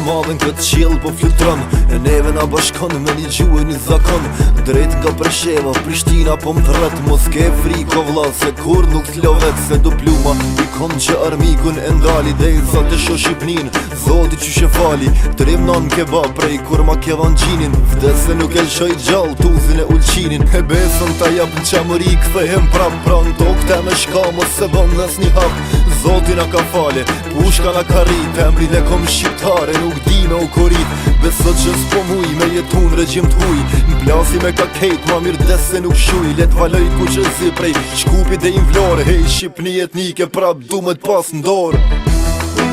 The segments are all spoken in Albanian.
madhen këtë qiell po flutron. E neve na bashkon me një gjuhë një zakon. Drejt nga Presheva, Prishtina po m'thret. Mos ke friko vlla se kur nuk t'lovet. Se do pluma i kom që armikun e ndali. Dej sa të sho Shqipnin, zoti qyshe fali. Trim non kebab prej kur ma kevan gjinin. Vdes se nuk e lëshoj gjall tuzin e ulqinin. E besën ta jap në qamëri kthehem prap. Pran tokte me shka mos se bën nes një hap. Zoti na ka fale, pushka na ka rrit. Emrin e kom shqiptare, nuk di me u korit. Beso që s'po muj me jetun regjim t'huj. M'plasi me ka kejt, ma mirë des se nuk shuj. Let valoj ku që zi prej shkupit dhe invlore. Hej, Shqipni etnike prap du me t'pas n'dorë.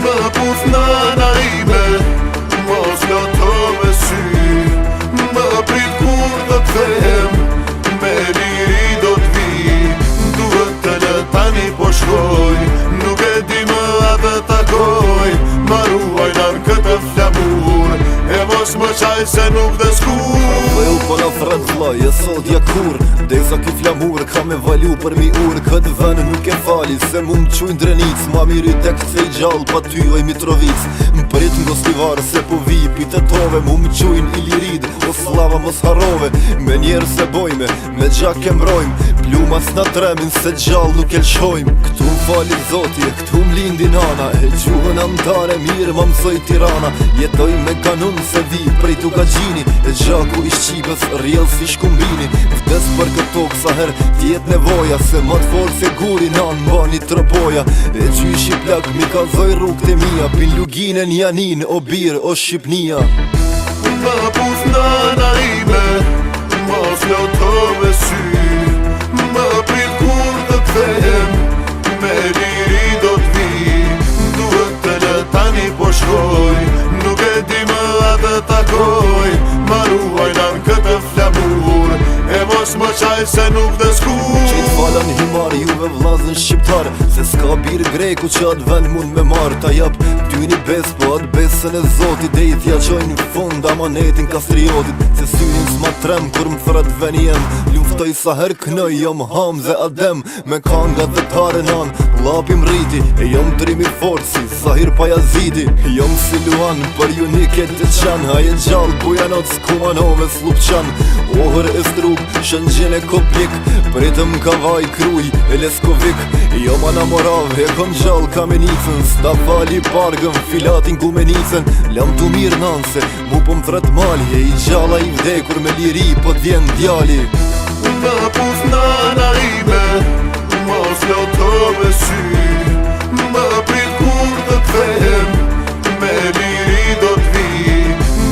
Më puf nana ime, mos loto me sy. Më prit kur do t'kthehem, me liri do t'vi. Duhet të le tani po shkoj, nuk e di më atë takoj. Maruaj nan këtë flamur, e mos më qaj se nuk dhe skur. Dhe u po na thret vlla, e sot ja kur. Desa ki flamur, ka me valu për mi ur. Këtë ven nuk e fali, se mu m'quj ndrenic. Ma miri tek cej gjall, pa ty oj Mitrovic. M'prit n'gostivar, se po vi pite tove. Mu m'quj n'Ilirid, o slava mos harove. Me njerë se bojme, me gjak e mbrojmë. Plumas na tremin, se gjall nuk e lshojmë. Këtu m'fali zoti, këtu m'lindi nana. E gjuhën amtare mirë ma mësoj Tirana. Jetoj me kanun se vi prej tuka gjini. E gjaku i Shqipës rjell si shkumbini. Vdes për këtë tokë sa her tjet nevoja. Se ma t'forë se guri nan mbani tropoja. E gjysh i plak mi ka zoj rrug të mija. Pin luginen janin o bir o Shqipnia. Më puf nana ime, mos loto me sy. Më prit kur do t'kthehem, me liri do t'vi. Duhet të le tani po shkoj, nuk e di më atë takoj. Maruaj nan këtë flamur, e mos më qaj se nuk dhe skur. Qit falan himar juve vlazën shqiptar. Se s'ka bir greku që atë vend mund me marr. Ta jap ty një bes, po atë besën e Zotit. Dhe i t'ja qojnë në fund amanetin kastriotit. Se synin s'ma trem kur m'thret veni jem. Luftoj sa her knoj, jom Hamze Adem. Me kanga dhe tare nan, lapim rriti. E jom trimi forci, Zahir Pajazidi. Jom si Luan, për ju një ket të qan. Haje gjall, bujanot s'kumanove s'lupqan. Ohër e struk, shëngjën e koplik. Pritëm kavaj kruj, e leskovik. Jom ana morav, e kom gjall kamenicën. Sta fali pargëm, filatin kumenicën. Lam tu mirë nanse, mu po m'thret mali. E i gjalla i vdekur me liri, po t'vjen djali. Më puf nana ime, mos loto me sy. Më prit kur do t'kthehem, me liri do t'vi.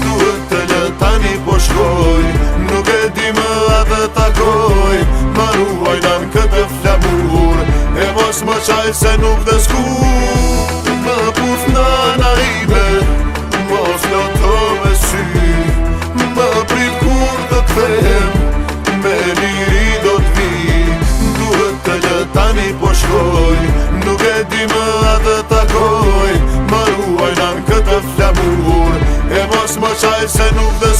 Duhet të le tani po shkoj, nuk e di më atë takoj. Maruaj nan këtë flamur, e mos më qaj se nuk dhe skur. Më puf nana ime, mos loto me sy. Më prit kur do t'kthehem, me liri do t'vi. Duhet të le tani po shkoj, nuk e di më atë takoj. Maruaj nan këtë flamur, e mos më qaj se nuk dhe